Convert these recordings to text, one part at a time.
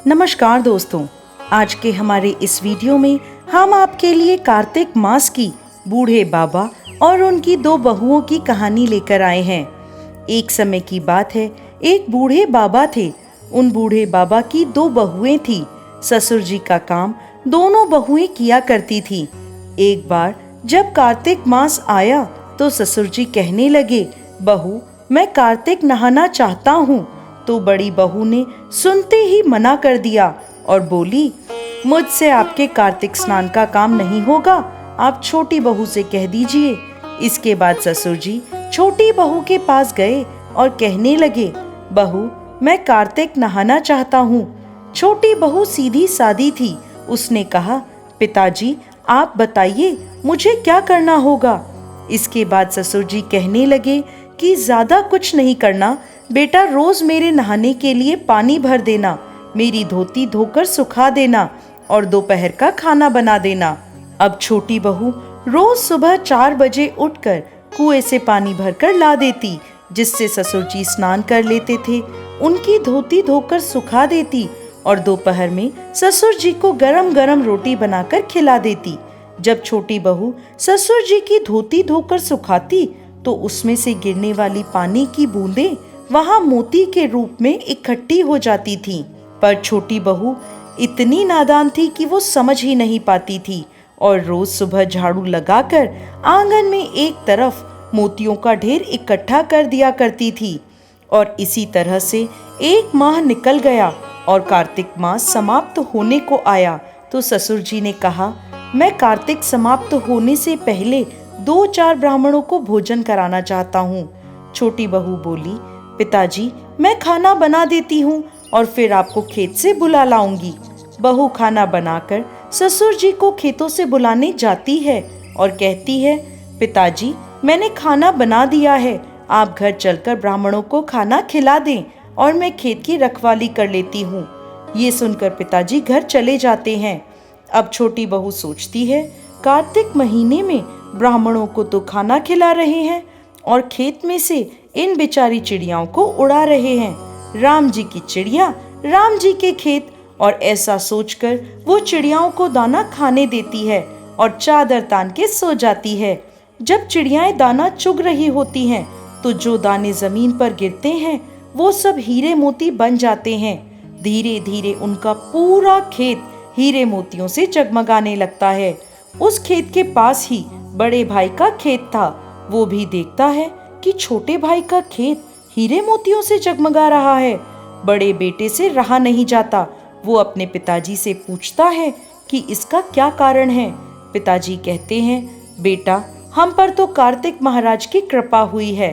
नमस्कार दोस्तों, आज के हमारे इस वीडियो में हम आपके लिए कार्तिक मास की बूढ़े बाबा और उनकी दो बहुओं की कहानी लेकर आए हैं। एक समय की बात है, एक बूढ़े बाबा थे। उन बूढ़े बाबा की दो बहुएं थी। ससुर जी का काम दोनों बहुएं किया करती थी। एक बार जब कार्तिक मास आया तो ससुर जी कहने लगे, बहू मैं कार्तिक नहाना चाहता हूँ। तो बड़ी बहू ने सुनते ही मना कर दिया और बोली, मुझसे आपके कार्तिक स्नान का काम नहीं होगा, आप छोटी बहू से कह दीजिए। इसके बाद ससुर जी छोटी बहू के पास गए और कहने लगे, बहू मैं कार्तिक नहाना चाहता हूँ। छोटी बहू सीधी सादी थी। उसने कहा, पिताजी आप बताइए मुझे क्या करना होगा। इसके बाद ससुर जी कहने लगे कि ज्यादा कुछ नहीं करना बेटा, रोज मेरे नहाने के लिए पानी भर देना, मेरी धोती धोकर सुखा देना और दोपहर का खाना बना देना। अब छोटी बहू रोज सुबह 4 बजे उठकर कुएं से पानी भरकर ला देती, जिससे ससुर जी स्नान कर लेते थे, उनकी धोती धोकर सुखा देती और दोपहर में ससुर जी को गरम गरम रोटी बनाकर खिला देती। जब छोटी बहू ससुर जी की धोती धोकर सुखाती तो उसमें से गिरने वाली पानी की बूंदें वहां मोती के रूप में इकट्ठी हो जाती थीं। पर छोटी बहू इतनी नादान थी कि वो समझ ही नहीं पाती थी और रोज सुबह झाड़ू लगाकर आंगन में एक तरफ मोतियों का ढेर इकट्ठा कर दिया करती थी। और इसी तरह से 1 माह निकल गया और कार्तिक मास समाप्त होने को आया तो ससुर जी ने कहा, मैं कार्तिक समाप्त होने से पहले 2-4 ब्राह्मणों को भोजन कराना चाहता हूँ। छोटी बहू बोली, पिताजी मैं खाना बना देती हूँ और फिर आपको खेत से बुला लाऊंगी। बहू खाना बनाकर ससुर जी को खेतों से बुलाने जाती है और कहती है, पिताजी मैंने खाना बना दिया है, आप घर चलकर ब्राह्मणों को खाना खिला दें और मैं खेत की रखवाली कर लेती हूँ। ये सुनकर पिताजी घर चले जाते हैं। अब छोटी बहू सोचती है, कार्तिक महीने में ब्राह्मणों को तो खाना खिला रहे हैं और खेत में से इन बेचारी चिड़ियाओं को उड़ा रहे हैं। राम जी की चिड़िया राम जी के खेत। और ऐसा सोचकर वो चिड़ियाओं को दाना खाने देती है और चादर तान के सो जाती है। जब चिड़ियाएं दाना चुग रही होती हैं तो जो दाने जमीन पर गिरते हैं वो सब हीरे मोती बन जाते हैं। धीरे धीरे उनका पूरा खेत हीरे मोतियों से जगमगाने लगता है। उस खेत के पास ही बड़े भाई का खेत था। वो भी देखता है कि छोटे भाई का खेत हीरे मोतियों से जगमगा रहा है। बड़े बेटे से रहा नहीं जाता। वो अपने पिताजी से पूछता है कि इसका क्या कारण है। पिताजी कहते हैं, बेटा हम पर तो कार्तिक महाराज की कृपा हुई है।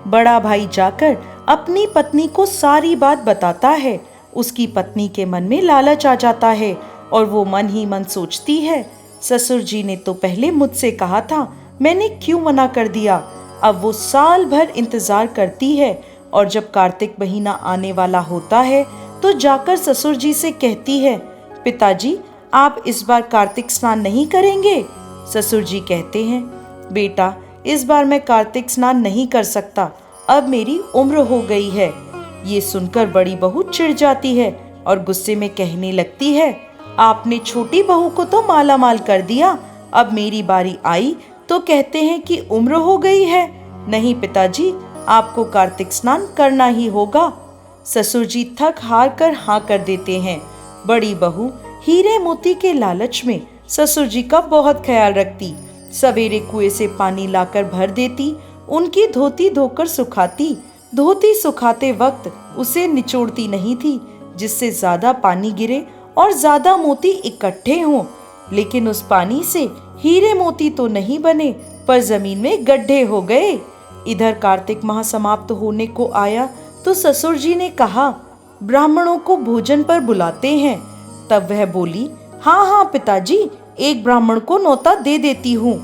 बड़ा भाई जाकर अपनी पत्नी को सारी बात बताता है। उसकी पत्नी के मन में लालच आ जाता है और वो मन ही मन सोचती है, ससुर जी ने तो पहले मुझसे कहा था, मैंने क्यों मना कर दिया। अब वो साल भर इंतजार करती है और जब कार्तिक महीना आने वाला होता है तो जाकर ससुर जी से कहती है, पिताजी आप इस बार कार्तिक स्नान नहीं करेंगे। ससुर जी कहते हैं, बेटा इस बार मैं कार्तिक स्नान नहीं कर सकता, अब मेरी उम्र हो गई है। ये सुनकर बड़ी बहू चिढ़ जाती है और गुस्से में कहने लगती है, आपने छोटी बहू को तो माला माल कर दिया, अब मेरी बारी आई तो कहते हैं कि उम्र हो गई है। नहीं पिताजी, आपको कार्तिक स्नान करना ही होगा। ससुर जी थक हार कर हाँ कर देते हैं। बड़ी बहू हीरे मोती के लालच में ससुर जी का बहुत ख्याल रखती। सवेरे कुएं से पानी लाकर भर देती, उनकी धोती धोकर सुखाती। धोती सुखाते वक्त उसे निचोड़ती नहीं थी, जिससे ज्यादा पानी गिरे और ज्यादा मोती इकट्ठे हों। लेकिन उस पानी से हीरे मोती तो नहीं बने, पर जमीन में गड्ढे हो गए। इधर कार्तिक माह समाप्त होने को आया तो ससुर जी ने कहा, ब्राह्मणों को भोजन पर बुलाते हैं। तब वह बोली, हाँ हाँ पिताजी, एक ब्राह्मण को न्योता दे देती हूँ।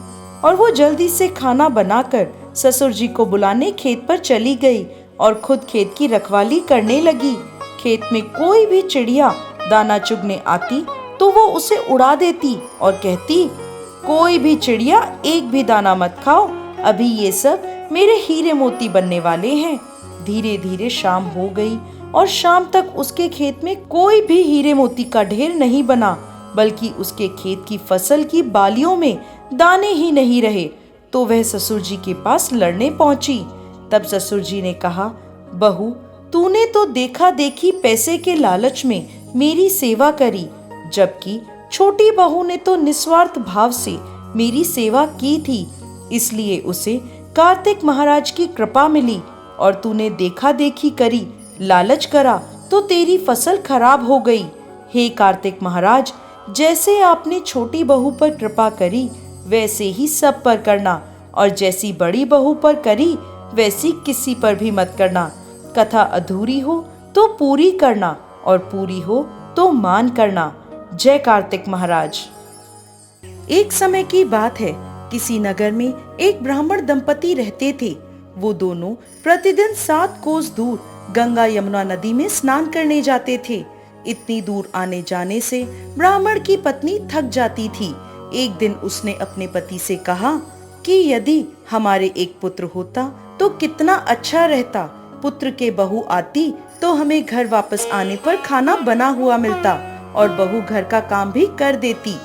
और वो जल्दी से खाना बनाकर ससुर जी को बुलाने खेत पर चली गई और खुद खेत की रखवाली करने लगी। खेत में कोई भी चिड़िया दाना चुगने आती तो वो उसे उड़ा देती और कहती, कोई भी चिड़िया एक भी दाना मत खाओ, अभी ये सब मेरे हीरे मोती बनने वाले हैं। धीरे धीरे शाम हो गई और शाम तक उसके खेत में कोई भी हीरे मोती का ढेर नहीं बना, बल्कि उसके खेत की फसल की बालियों में दाने ही नहीं रहे, तो वह ससुर जी के पास लड़ने पहुंची। तब ससुर जी ने कहा, बहू, तूने तो देखा देखी पैसे के लालच में मेरी सेवा करी, जबकि छोटी बहू ने तो निस्वार्थ भाव से मेरी सेवा की थी, इसलिए उसे कार्तिक महाराज की कृपा मिली। और तूने देखा देखी करी, लालच करा, तो तेरी फसल खराब हो गई। हे कार्तिक महाराज, जैसे आपने छोटी बहू पर कृपा करी, वैसे ही सब पर करना, और जैसी बड़ी बहू पर करी, वैसी किसी पर भी मत करना। कथा अधूरी हो तो पूरी करना, और पूरी हो तो मान करना। जय कार्तिक महाराज। एक समय की बात है, किसी नगर में एक ब्राह्मण दंपति रहते थे। वो दोनों प्रतिदिन 7 कोस दूर गंगा यमुना नदी में स्नान करने जाते थे। इतनी दूर आने जाने से ब्राह्मण की पत्नी थक जाती थी। एक दिन उसने अपने पति से कहा कि यदि हमारे एक पुत्र होता तो कितना अच्छा रहता। पुत्र के बहू आती तो हमें घर वापस आने पर खाना बना हुआ मिलता, और बहू घर का काम भी कर देती।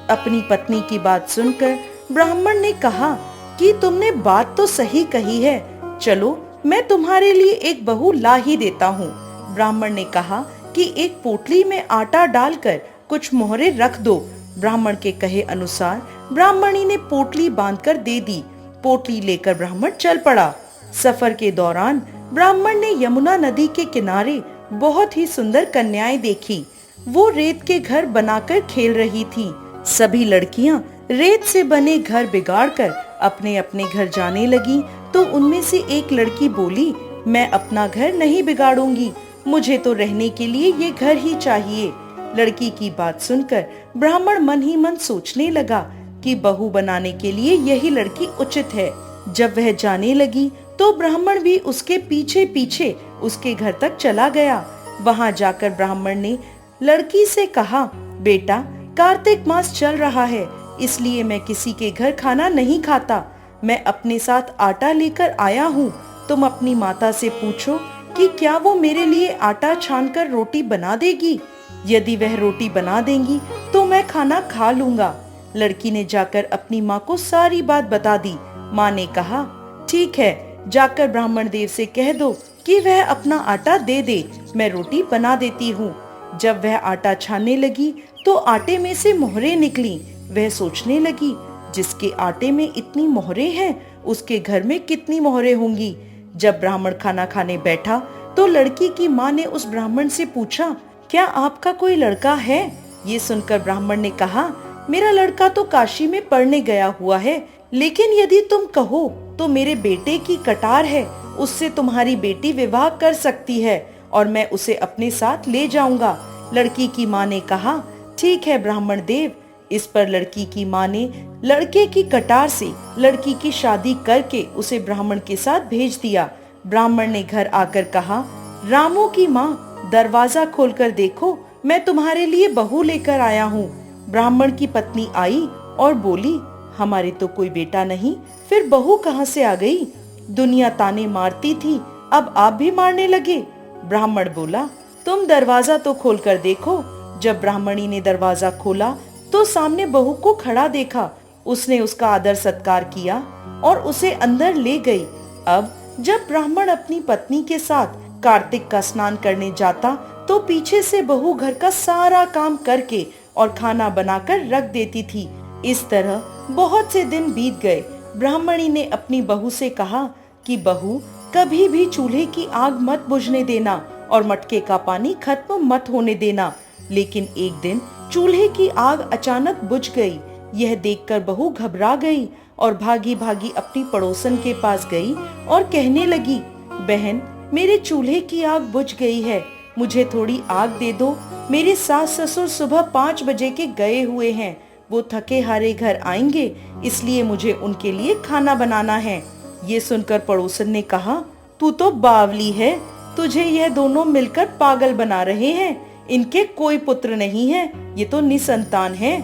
अपनी पत्नी की बात सुनकर ब्राह्मण ने कहा कि तुमने बात तो सही कही है, चलो मैं तुम्हारे लिए एक बहू ला ही देता हूँ। ब्राह्मण ने कहा कि एक पोटली में आटा डालकर कुछ मोहरे रख दो। ब्राह्मण के कहे अनुसार ब्राह्मणी ने पोटली बांधकर दे दी। पोटली लेकर ब्राह्मण चल पड़ा। सफर के दौरान ब्राह्मण ने यमुना नदी के किनारे बहुत ही सुंदर कन्याएं देखी। वो रेत के घर बनाकर खेल रही थी। सभी लड़कियां रेत से बने घर बिगाड़कर अपने अपने घर जाने लगी, तो उनमें से एक लड़की बोली, मैं अपना घर नहीं बिगाड़ूंगी, मुझे तो रहने के लिए ये घर ही चाहिए। लड़की की बात सुनकर ब्राह्मण मन ही मन सोचने लगा कि बहू बनाने के लिए यही लड़की उचित है। जब वह जाने लगी तो ब्राह्मण भी उसके पीछे पीछे उसके घर तक चला गया। वहां जाकर ब्राह्मण ने लड़की से कहा, बेटा, कार्तिक मास चल रहा है, इसलिए मैं किसी के घर खाना नहीं खाता। मैं अपने साथ आटा लेकर आया हूँ। तुम अपनी माता से पूछो कि क्या वो मेरे लिए आटा छानकर रोटी बना देगी। यदि वह रोटी बना देंगी तो मैं खाना खा लूंगा। लड़की ने जाकर अपनी माँ को सारी बात बता दी। माँ ने कहा, ठीक है, जाकर ब्राह्मण देव से कह दो कि वह अपना आटा दे दे, मैं रोटी बना देती हूँ। जब वह आटा छानने लगी तो आटे में से मोहरे निकली। वह सोचने लगी, जिसके आटे में इतनी मोहरे हैं, उसके घर में कितनी मोहरे होंगी। जब ब्राह्मण खाना खाने बैठा तो लड़की की माँ ने उस ब्राह्मण से पूछा, क्या आपका कोई लड़का है? ये सुनकर ब्राह्मण ने कहा, मेरा लड़का तो काशी में पढ़ने गया हुआ है, लेकिन यदि तुम कहो तो मेरे बेटे की कटार है, उससे तुम्हारी बेटी विवाह कर सकती है और मैं उसे अपने साथ ले जाऊंगा। लड़की की माँ ने कहा, ठीक है ब्राह्मण देव। इस पर लड़की की माँ ने लड़के की कटार से लड़की की शादी करके उसे ब्राह्मण के साथ भेज दिया। ब्राह्मण ने घर आकर कहा, रामू की माँ, दरवाजा खोलकर देखो, मैं तुम्हारे लिए बहू लेकर आया हूँ। ब्राह्मण की पत्नी आई और बोली, हमारे तो कोई बेटा नहीं, फिर बहू कहाँ से आ गई? दुनिया ताने मारती थी, अब आप भी मारने लगे। ब्राह्मण बोला, तुम दरवाजा तो खोलकर देखो। जब ब्राह्मणी ने दरवाजा खोला तो सामने बहू को खड़ा देखा। उसने उसका आदर सत्कार किया और उसे अंदर ले गई। अब जब ब्राह्मण अपनी पत्नी के साथ कार्तिक का स्नान करने जाता तो पीछे से बहू घर का सारा काम करके और खाना बनाकर रख देती थी। इस तरह बहुत से दिन बीत गए। ब्राह्मणी ने अपनी बहू से कहा कि बहू, कभी भी चूल्हे की आग मत बुझने देना और मटके का पानी खत्म मत होने देना। लेकिन एक दिन चूल्हे की आग अचानक बुझ गई। यह देखकर बहू घबरा गई और भागी भागी अपनी पड़ोसन के पास गई और कहने लगी, बहन, मेरे चूल्हे की आग बुझ गई है, मुझे थोड़ी आग दे दो। मेरे सास ससुर सुबह 5 बजे के गए हुए हैं, वो थके हारे घर आएंगे, इसलिए मुझे उनके लिए खाना बनाना है। ये सुनकर पड़ोसन ने कहा, तू तो बावली है, तुझे यह दोनों मिलकर पागल बना रहे हैं। इनके कोई पुत्र नहीं है, ये तो निसंतान है।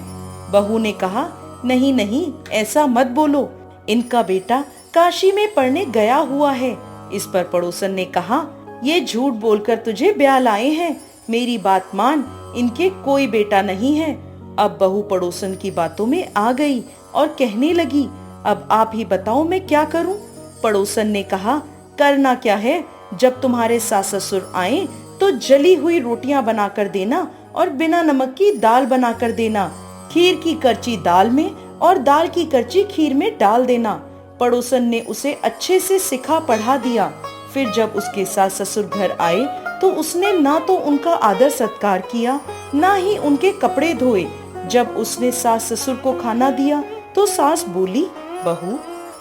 बहू ने कहा, नहीं नहीं, ऐसा मत बोलो, इनका बेटा काशी में पढ़ने गया हुआ है। इस पर पड़ोसन ने कहा, ये झूठ बोलकर तुझे ब्याह लाए हैं। मेरी बात मान, इनके कोई बेटा नहीं है। अब बहू पड़ोसन की बातों में आ गई और कहने लगी, अब आप ही बताओ मैं क्या करूं? पड़ोसन ने कहा, करना क्या है, जब तुम्हारे सास ससुर आए तो जली हुई रोटियां बनाकर देना और बिना नमक की दाल बनाकर देना। खीर की करची दाल में और दाल की करची खीर में डाल देना। पड़ोसन ने उसे अच्छे से सिखा पढ़ा दिया। फिर जब उसके सास ससुर घर आए तो उसने ना तो उनका आदर सत्कार किया, ना ही उनके कपड़े धोए। जब उसने सास ससुर को खाना दिया तो सास बोली, बहू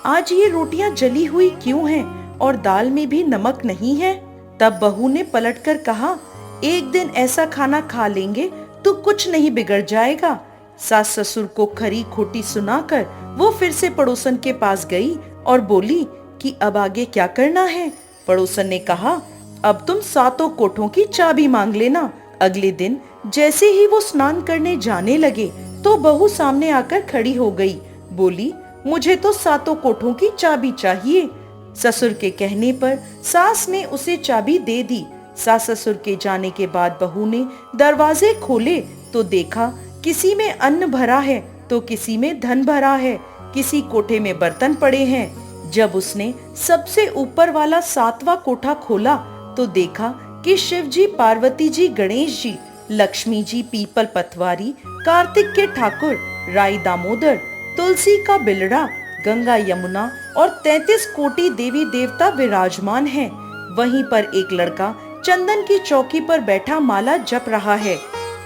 आज ये रोटियां जली हुई क्यों हैं और दाल में भी नमक नहीं है? तब बहू ने पलटकर कहा, एक दिन ऐसा खाना खा लेंगे तो कुछ नहीं बिगड़ जाएगा। सास ससुर को खरी खोटी सुनाकर वो फिर से पड़ोसन के पास गई और बोली कि अब आगे क्या करना है? पड़ोसन ने कहा, अब तुम सातों कोठों की चाबी मांग लेना। अगले दिन जैसे ही वो स्नान करने जाने लगे तो बहू सामने आकर खड़ी हो गई। बोली, मुझे तो सातों कोठों की चाबी चाहिए। ससुर के कहने पर सास ने उसे चाबी दे दी। सास ससुर के जाने के बाद बहू ने दरवाजे खोले तो देखा किसी में अन्न भरा है तो किसी में धन भरा है, किसी कोठे में बर्तन पड़े हैं। जब उसने सबसे ऊपर वाला सातवां कोठा खोला तो देखा कि शिव जी, पार्वती जी, गणेश जी, लक्ष्मी जी, पीपल पतवारी, कार्तिक के ठाकुर, राई दामोदर, तुलसी का बिलड़ा, गंगा यमुना और 33 कोटि देवी देवता विराजमान हैं। वहीं पर एक लड़का चंदन की चौकी पर बैठा माला जप रहा है।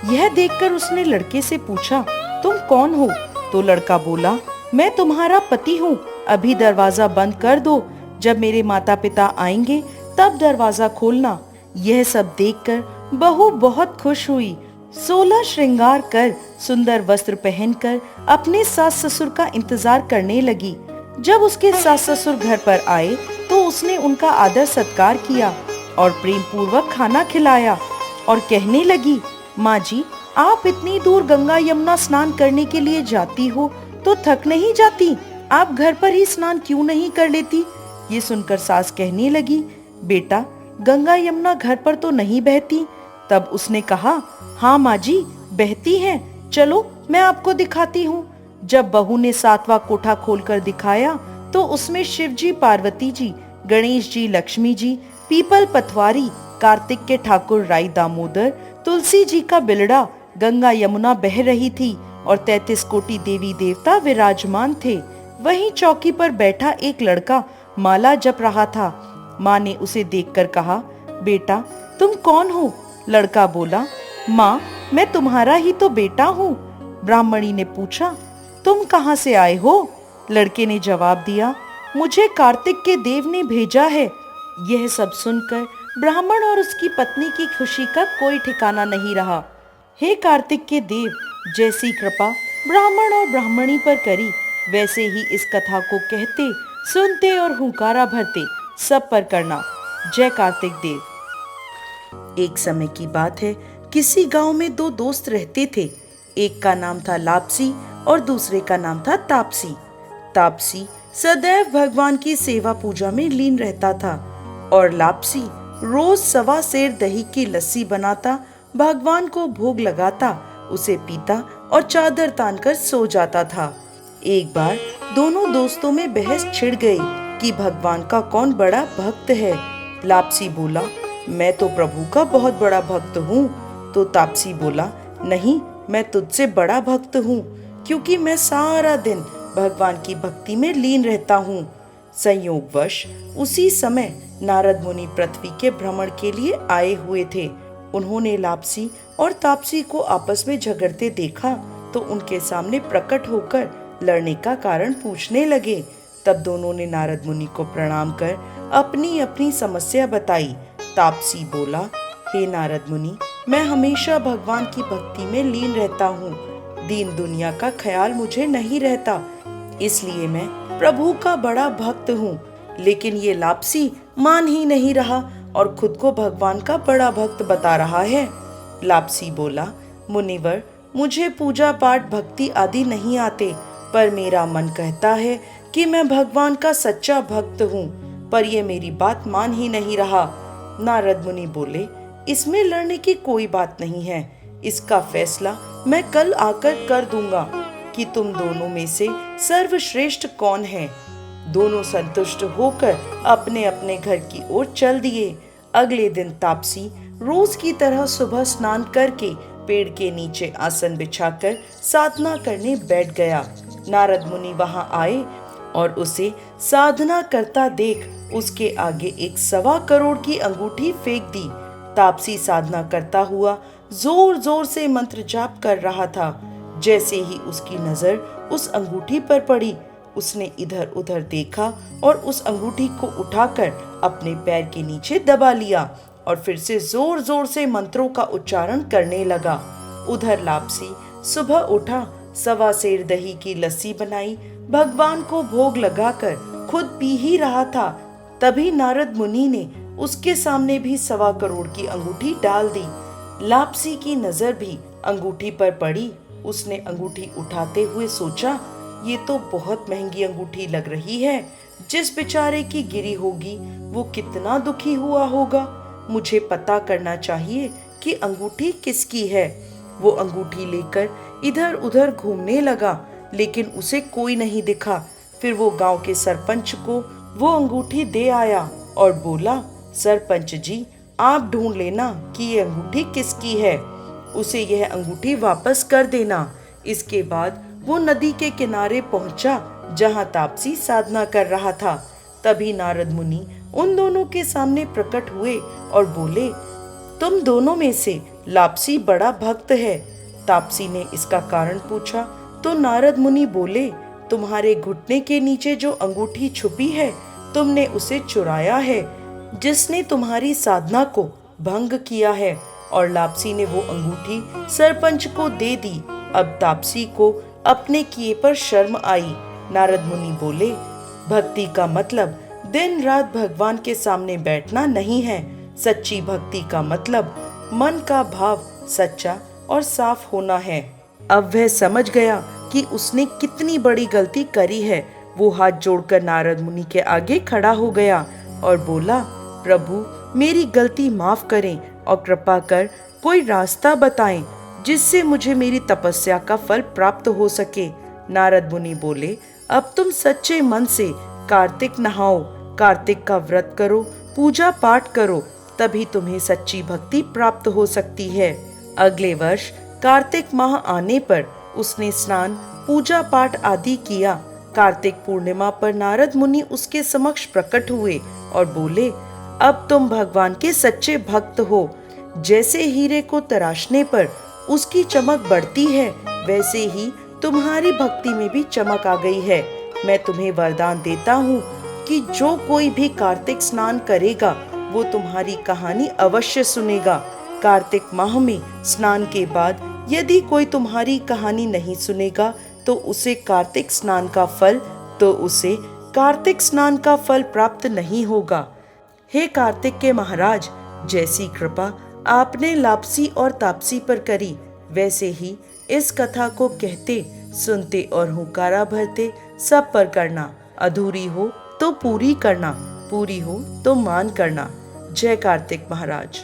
यह देखकर उसने लड़के से पूछा, तुम कौन हो? तो लड़का बोला, मैं तुम्हारा पति हूँ। अभी दरवाजा बंद कर दो, जब मेरे माता पिता आएंगे तब दरवाजा खोलना। यह सब देखकर बहू बहुत खुश हुई। 16 श्रृंगार कर, सुंदर वस्त्र पहनकर अपने सास ससुर का इंतजार करने लगी। जब उसके सास ससुर घर पर आए तो उसने उनका आदर सत्कार किया और प्रेम पूर्वक खाना खिलाया और कहने लगी, माँ जी, आप इतनी दूर गंगा यमुना स्नान करने के लिए जाती हो तो थक नहीं जाती? आप घर पर ही स्नान क्यों नहीं कर लेती? ये सुनकर सास कहने लगी, बेटा, गंगा यमुना घर पर तो नहीं बहती। तब उसने कहा, हाँ माँ जी, बहती हैं, चलो मैं आपको दिखाती हूँ। जब बहू ने सातवां कोठा खोलकर दिखाया तो उसमें शिव जी, पार्वती जी, गणेश जी, लक्ष्मी जी, पीपल पतवारी, कार्तिक के ठाकुर राई दामोदर, तुलसी जी का बिलड़ा, गंगा यमुना बह रही थी और 33 कोटि देवी देवता विराजमान थे। वहीं चौकी पर बैठा एक लड़का माला जप रहा था। माँ ने उसे देखकर कहा, बेटा तुम कौन हो? लड़का बोला, माँ मैं तुम्हारा ही तो बेटा हूँ। ब्राह्मणी ने पूछा, तुम कहाँ से आए हो? लड़के ने जवाब दिया, मुझे कार्तिक के देव ने भेजा है। यह सब सुनकर ब्राह्मण और उसकी पत्नी की खुशी का कोई ठिकाना नहीं रहा। हे कार्तिक के देव, जैसी कृपा ब्राह्मण और ब्राह्मणी पर करी, वैसे ही इस कथा को कहते, सुनते और हुंकारा भरते सब पर करना। जय कार्तिक देव। एक समय की बात है, किसी गांव में दो दोस्त रहते थे। एक का नाम था लापसी और दूसरे का नाम था तापसी। तापसी सदैव भगवान की सेवा पूजा में लीन रहता था और लापसी रोज 1.25 सेर दही की लस्सी बनाता, भगवान को भोग लगाता, उसे पीता और चादर तानकर सो जाता था। एक बार दोनों दोस्तों में बहस छिड़ गई कि भगवान का कौन बड़ा भक्त है। लापसी बोला, मैं तो प्रभु का बहुत बड़ा भक्त हूँ। तो तापसी बोला, नहीं, मैं तुझसे बड़ा भक्त हूँ, क्योंकि मैं सारा दिन भगवान की भक्ति में लीन रहता हूँ। संयोगवश उसी समय नारद मुनि पृथ्वी के भ्रमण के लिए आए हुए थे। उन्होंने लापसी और तापसी को आपस में झगड़ते देखा तो उनके सामने प्रकट होकर लड़ने का कारण पूछने लगे। तब दोनों ने नारद मुनि को प्रणाम कर अपनी अपनी समस्या बताई। तापसी बोला, हे नारद मुनि, मैं हमेशा भगवान की भक्ति में लीन रहता हूँ। दीन दुनिया का ख्याल मुझे नहीं रहता, इसलिए मैं प्रभु का बड़ा भक्त हूँ। लेकिन ये लापसी मान ही नहीं रहा और खुद को भगवान का बड़ा भक्त बता रहा है। लापसी बोला, मुनिवर, मुझे पूजा पाठ भक्ति आदि नहीं आते, पर मेरा मन कहता है कि मैं भगवान का सच्चा भक्त हूँ, पर ये मेरी बात मान ही नहीं रहा। नारद मुनि बोले, इसमें लड़ने की कोई बात नहीं है। इसका फैसला मैं कल आकर कर दूंगा कि तुम दोनों में से सर्वश्रेष्ठ कौन है। दोनों संतुष्ट होकर अपने अपने घर की ओर चल दिए। अगले दिन तापसी रोज की तरह सुबह स्नान करके पेड़ के नीचे आसन बिछाकर साधना करने बैठ गया। नारद मुनि वहां आए और उसे साधना करता देख उसके आगे एक 1.25 करोड़ की अंगूठी फेंक दी। तापसी साधना करता हुआ जोर जोर से मंत्र जाप कर रहा था। जैसे ही उसकी नजर उस अंगूठी पर पड़ी, उसने इधर उधर देखा और उस अंगूठी को उठाकर अपने पैर के नीचे दबा लिया और फिर से जोर जोर से मंत्रों का उच्चारण करने लगा। उधर लापसी सुबह उठा, 1.25 सेर दही की लस्सी बनाई, भगवान को भोग लगाकर खुद पी ही रहा था। तभी नारद मुनि ने उसके सामने भी 1.25 करोड़ की अंगूठी डाल दी। लापसी की नजर भी अंगूठी पर पड़ी। उसने अंगूठी उठाते हुए सोचा, ये तो बहुत महंगी अंगूठी लग रही है। जिस बेचारे की गिरी होगी वो कितना दुखी हुआ होगा। मुझे पता करना चाहिए कि अंगूठी किसकी है। वो अंगूठी लेकर इधर उधर घूमने लगा, लेकिन उसे कोई नहीं दिखा। फिर वो गांव के सरपंच को वो अंगूठी दे आया और बोला, सरपंच जी, आप ढूंढ लेना कि ये अंगूठी किसकी है। उसे यह अंगूठी वापस कर देना। इसके बाद वो नदी के किनारे पहुंचा जहां तापसी साधना कर रहा था। तभी नारद मुनि उन दोनों के सामने प्रकट हुए और बोले, तुम दोनों में से लापसी बड़ा भक्त है। तापसी ने इसका कारण पूछा तो नारद मुनि बोले, तुम्हारे घुटने के नीचे जो अंगूठी छुपी है, तुमने उसे चुराया है, जिसने तुम्हारी साधना को भंग किया है। और लापसी ने वो अंगूठी सरपंच को दे दी। अब तापसी को अपने किए पर शर्म आई। नारद मुनि बोले, भक्ति का मतलब दिन रात भगवान के सामने बैठना नहीं है। सच्ची भक्ति का मतलब मन का भाव सच्चा और साफ होना है। अब वह समझ गया कि उसने कितनी बड़ी गलती करी है। वो हाथ जोड़कर नारद मुनि के आगे खड़ा हो गया और बोला, प्रभु, मेरी गलती माफ करें और कृपा कर कोई रास्ता बताएं जिससे मुझे मेरी तपस्या का फल प्राप्त हो सके। नारद मुनि बोले, अब तुम सच्चे मन से कार्तिक नहाओ, कार्तिक का व्रत करो, पूजा पाठ करो, तभी तुम्हें सच्ची भक्ति प्राप्त हो सकती है। अगले वर्ष कार्तिक माह आने पर उसने स्नान, पूजा पाठ आदि किया। कार्तिक पूर्णिमा पर नारद मुनि उसके समक्ष प्रकट हुए और बोले, अब तुम भगवान के सच्चे भक्त हो। जैसे हीरे को तराशने पर उसकी चमक बढ़ती है, वैसे ही तुम्हारी भक्ति में भी चमक आ गई है। मैं तुम्हें वरदान देता हूँ कि जो कोई भी कार्तिक स्नान करेगा वो तुम्हारी कहानी अवश्य सुनेगा। कार्तिक माह में स्नान के बाद यदि कोई तुम्हारी कहानी नहीं सुनेगा तो उसे कार्तिक स्नान का फल प्राप्त नहीं होगा। हे कार्तिक के महाराज, जैसी कृपा आपने लापसी और तापसी पर करी, वैसे ही इस कथा को कहते, सुनते और हुंकारा भरते सब पर करना। अधूरी हो तो पूरी करना, पूरी हो तो मान करना। जय कार्तिक महाराज।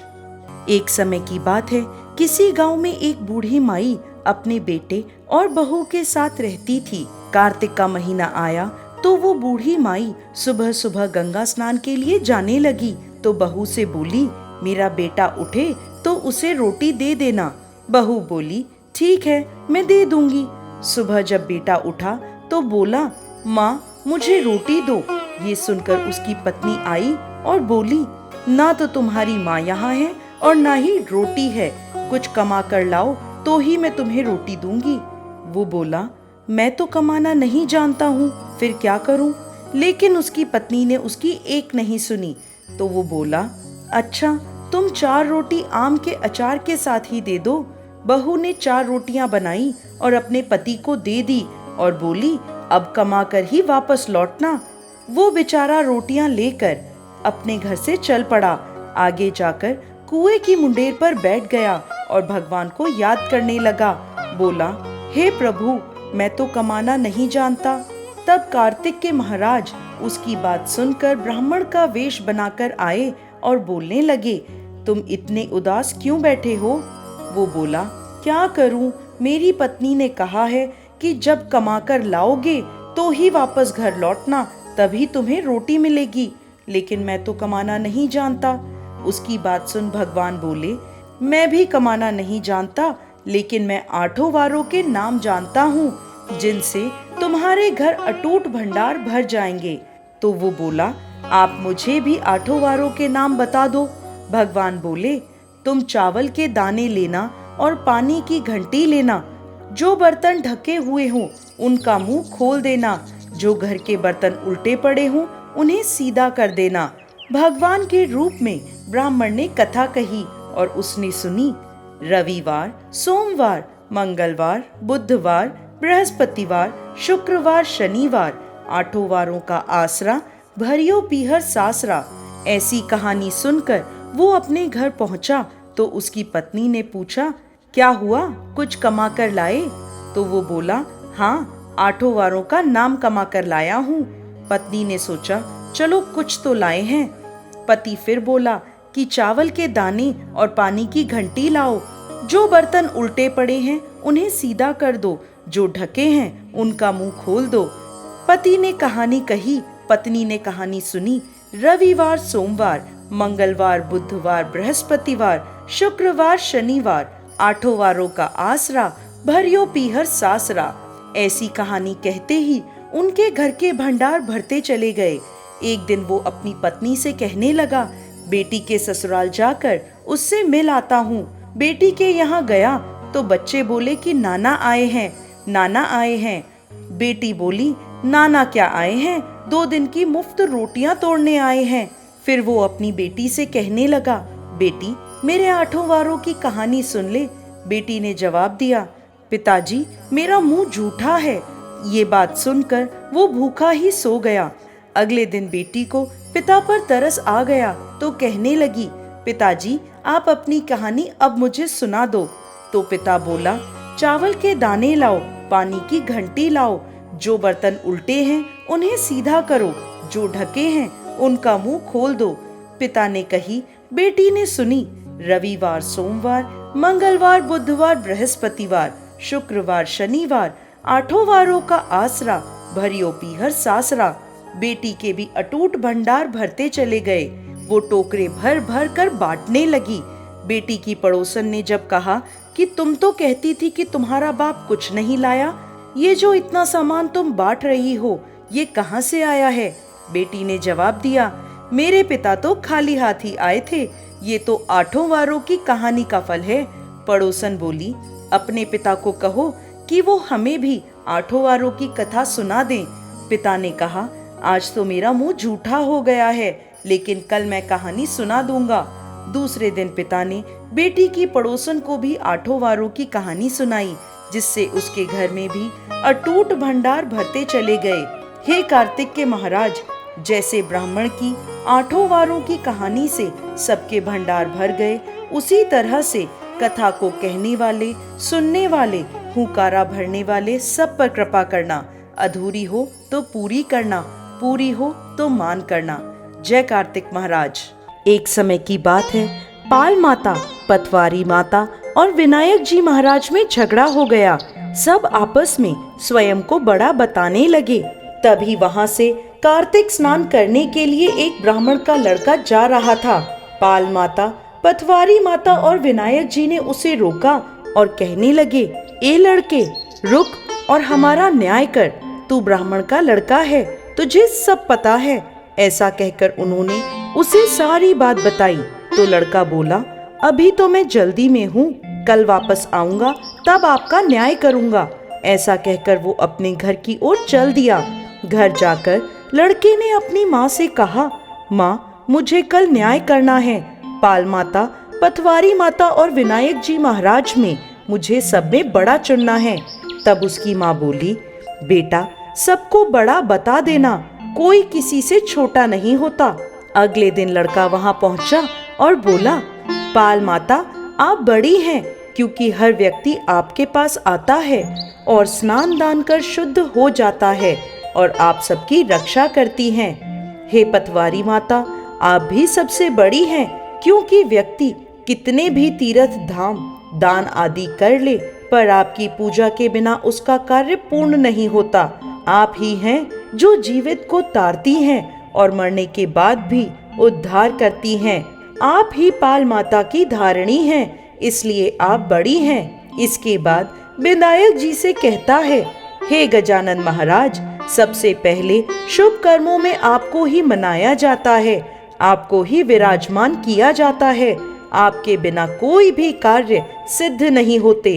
एक समय की बात है, किसी गांव में एक बूढ़ी माई अपने बेटे और बहू के साथ रहती थी। कार्तिक का महीना आया तो वो बूढ़ी माई सुबह सुबह गंगा स्नान के लिए जाने लगी तो बहू से बोली, मेरा बेटा उठे तो उसे रोटी दे देना। बहू बोली, ठीक है, मैं दे दूंगी। सुबह जब बेटा उठा तो बोला, माँ, मुझे रोटी दो। ये सुनकर उसकी पत्नी आई और बोली, ना तो तुम्हारी माँ यहाँ है और ना ही रोटी है, कुछ कमा कर लाओ तो ही मैं तुम्हें रोटी दूंगी। वो बोला, मैं तो कमाना नहीं जानता हूँ, फिर क्या करूँ? लेकिन उसकी पत्नी ने उसकी एक नहीं सुनी तो वो बोला, अच्छा, तुम 4 रोटी आम के अचार के साथ ही दे दो। बहू ने 4 रोटियां बनाई और अपने पति को दे दी और बोली, अब कमा कर ही वापस लौटना। वो बेचारा रोटियां लेकर अपने घर से चल पड़ा। आगे जाकर कुएं की मुंडेर पर बैठ गया और भगवान को याद करने लगा। बोला, हे प्रभु, मैं तो कमाना नहीं जानता। तब कार्तिक के महाराज उसकी बात सुनकर ब्राह्मण का वेश बनाकर आए और बोलने लगे, तुम इतने उदास क्यों बैठे हो? वो बोला, क्या करूं, मेरी पत्नी ने कहा है कि जब कमाकर लाओगे तो ही वापस घर लौटना, तभी तुम्हें रोटी मिलेगी, लेकिन मैं तो कमाना नहीं जानता। उसकी बात सुन भगवान बोले, मैं भी कमाना नहीं जानता, लेकिन मैं 8 वारों के नाम जानता हूँ जिनसे तुम्हारे घर अटूट भंडार भर जाएंगे। तो वो बोला, आप मुझे भी 8 वारों के नाम बता दो। भगवान बोले, तुम चावल के दाने लेना और पानी की घंटी लेना। जो बर्तन ढके हुए हों उनका मुंह खोल देना, जो घर के बर्तन उल्टे पड़े हों उन्हें सीधा कर देना। भगवान के रूप में ब्राह्मण ने कथा कही और उसने सुनी। रविवार, सोमवार, मंगलवार, बुधवार, बृहस्पतिवार, शुक्रवार, शनिवार, 8 वारों का आसरा, भरियो पीहर सासरा। ऐसी कहानी सुनकर वो अपने घर पहुंचा तो उसकी पत्नी ने पूछा, क्या हुआ, कुछ कमा कर लाए? तो वो बोला, हाँ, 8 वारों का नाम कमा कर लाया हूँ। पत्नी ने सोचा, चलो कुछ तो लाए हैं। पति फिर बोला कि चावल के दाने और पानी की घंटी लाओ। जो बर्तन उल्टे पड़े हैं उन्हें सीधा कर दो, जो ढके हैं उनका मुंह खोल दो। पति ने कहानी कही, पत्नी ने कहानी सुनी। रविवार, सोमवार, मंगलवार, बुधवार, बृहस्पतिवार, शुक्रवार, शनिवार, 8 वारों का आसरा, भरियो पीहर सासरा। ऐसी कहानी कहते ही उनके घर के भंडार भरते चले गए। एक दिन वो अपनी पत्नी से कहने लगा, बेटी के ससुराल जाकर उससे मिल आता हूँ। बेटी के यहाँ गया तो बच्चे बोले कि नाना आए हैं, नाना आए हैं। बेटी बोली, नाना क्या आए हैं, 2 दिन की मुफ्त रोटियां तोड़ने आए हैं। फिर वो अपनी बेटी से कहने लगा, बेटी मेरे 8 वारों की कहानी सुन ले। बेटी ने जवाब दिया, पिताजी मेरा मुंह झूठा है। ये बात सुनकर वो भूखा ही सो गया। अगले दिन बेटी को पिता पर तरस आ गया तो कहने लगी, पिताजी आप अपनी कहानी अब मुझे सुना दो। तो पिता बोला, चावल के दाने लाओ, पानी की घंटी लाओ। जो बर्तन उल्टे हैं उन्हें सीधा करो, जो ढके हैं उनका मुंह खोल दो। पिता ने कही, बेटी ने सुनी। रविवार, सोमवार, मंगलवार, बुधवार, बृहस्पतिवार, शुक्रवार, शनिवार, 8 वारों का आसरा, भरियो पीहर सासरा। बेटी के भी अटूट भंडार भरते चले गए। वो टोकरे भर भर कर बांटने लगी। बेटी की पड़ोसन ने जब कहा कि तुम तो कहती थी कि तुम्हारा बाप कुछ नहीं लाया, ये जो इतना सामान तुम बांट रही हो ये कहाँ से आया है? बेटी ने जवाब दिया, मेरे पिता तो खाली हाथ ही आए थे, ये तो 8 वारों की कहानी का फल है। पड़ोसन बोली, अपने पिता को कहो कि वो हमें भी 8 वारों की कथा सुना दें। पिता ने कहा, आज तो मेरा मुंह झूठा हो गया है, लेकिन कल मैं कहानी सुना दूंगा। दूसरे दिन पिता ने बेटी की पड़ोसन को भी 8 वारों की कहानी सुनाई, जिससे उसके घर में भी अटूट भंडार भरते चले गए। हे कार्तिक के महाराज, जैसे ब्राह्मण की 8 वारों की कहानी से सबके भंडार भर गए, उसी तरह से कथा को कहने वाले, सुनने वाले, हुंकारा भरने वाले सब पर कृपा करना। अधूरी हो तो पूरी करना, पूरी हो तो मान करना। जय कार्तिक महाराज। एक समय की बात है, पाल माता, पतवारी माता और विनायक जी महाराज में झगड़ा हो गया। सब आपस में स्वयं को बड़ा बताने लगे। तभी वहां से कार्तिक स्नान करने के लिए एक ब्राह्मण का लड़का जा रहा था। पाल माता, पतवारी माता और विनायक जी ने उसे रोका और कहने लगे, ए लड़के रुक और हमारा न्याय कर। तू ब्राह्मण का लड़का है, तुझे सब पता है। ऐसा कहकर उन्होंने उसे सारी बात बताई। तो लड़का बोला, अभी तो मैं जल्दी में हूँ, कल वापस आऊंगा तब आपका न्याय करूंगा। ऐसा कहकर वो अपने घर की ओर चल दिया। घर जाकर लड़के ने अपनी माँ से कहा, माँ मुझे कल न्याय करना है। पाल माता, पतवारी माता और विनायक जी महाराज में मुझे सब में बड़ा चुनना है। तब उसकी माँ बोली, बेटा सबको बड़ा बता देना, कोई किसी से छोटा नहीं होता। अगले दिन लड़का वहां पहुंचा और बोला, पाल माता आप बड़ी हैं, क्योंकि हर व्यक्ति आपके पास आता है और स्नान दान कर शुद्ध हो जाता है और आप सबकी रक्षा करती हैं। हे पतवारी माता, आप भी सबसे बड़ी हैं, क्योंकि व्यक्ति कितने भी तीर्थ धाम दान आदि कर ले, पर आपकी पूजा के बिना उसका कार्य पूर्ण नहीं होता। आप ही हैं जो जीवित को तारती हैं और मरने के बाद भी उद्धार करती हैं। आप ही पाल माता की धारणी हैं, इसलिए आप बड़ी हैं। इसके बाद विनायक जी से कहता है, हे गजानन महाराज, सबसे पहले शुभ कर्मों में आपको ही मनाया जाता है, आपको ही विराजमान किया जाता है। आपके बिना कोई भी कार्य सिद्ध नहीं होते,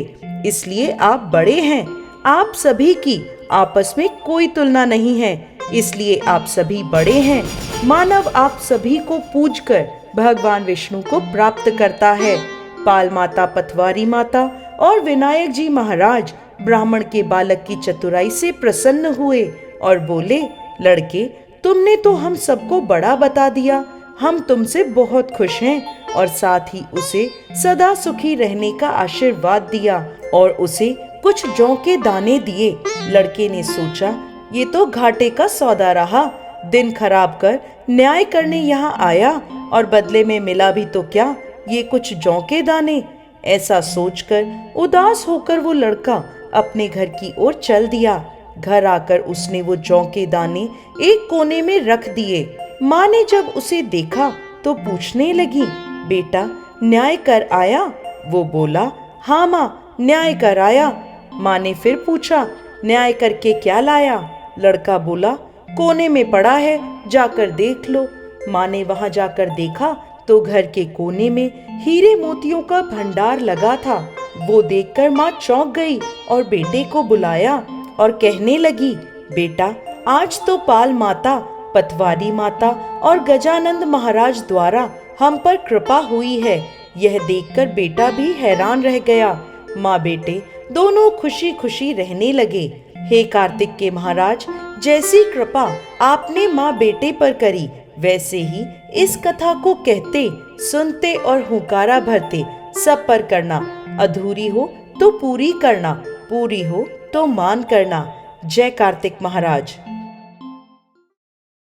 इसलिए आप बड़े हैं। आप सभी की आपस में कोई तुलना नहीं है, इसलिए आप सभी बड़े हैं। मानव आप सभी को पूजकर भगवान विष्णु को प्राप्त करता है। पाल माता, पतवारी माता और विनायक जी महाराज ब्राह्मण के बालक की चतुराई से प्रसन्न हुए और बोले, लड़के, तुमने तो हम सबको बड़ा बता दिया। हम तुमसे बहुत खुश हैं और साथ ही उसे सदा सुखी रहने का आशीर्वाद दिया और उसे कुछ जौ के दाने दिए। लड़के ने सोचा, ये तो घाटे का सौदा रहा। दिन खराब कर न्याय करने यहाँ आया और बदले में मिला भी तो क्या, ये कुछ जौ के दाने। ऐसा सोचकर उदास होकर वो लड़का अपने घर की ओर चल दिया। घर आकर उसने वो जौ के दाने एक कोने में रख दिए। माँ ने जब उसे देखा तो पूछने लगी, बेटा, न्याय कर आया? वो बोला, हाँ माँ, न्याय कर आया। माँ ने फिर पूछा, न्याय करके क्या लाया? लड़का बोला, कोने में पड़ा है, जाकर देख लो। माँ ने वहां जाकर देखा तो घर के कोने में हीरे मोतियों का भंडार लगा था। वो देखकर माँ चौंक गई और बेटे को बुलाया और कहने लगी, बेटा, आज तो पाल माता, पतवारी माता और गजानंद महाराज द्वारा हम पर कृपा हुई है। यह देखकर बेटा भी हैरान रह गया। माँ बेटे दोनों खुशी खुशी रहने लगे। हे कार्तिक के महाराज, जैसी कृपा आपने माँ बेटे पर करी, वैसे ही इस कथा को कहते, सुनते और हुंकारा भरते सब पर करना। अधूरी हो तो पूरी करना, पूरी हो तो मान करना। जय कार्तिक महाराज।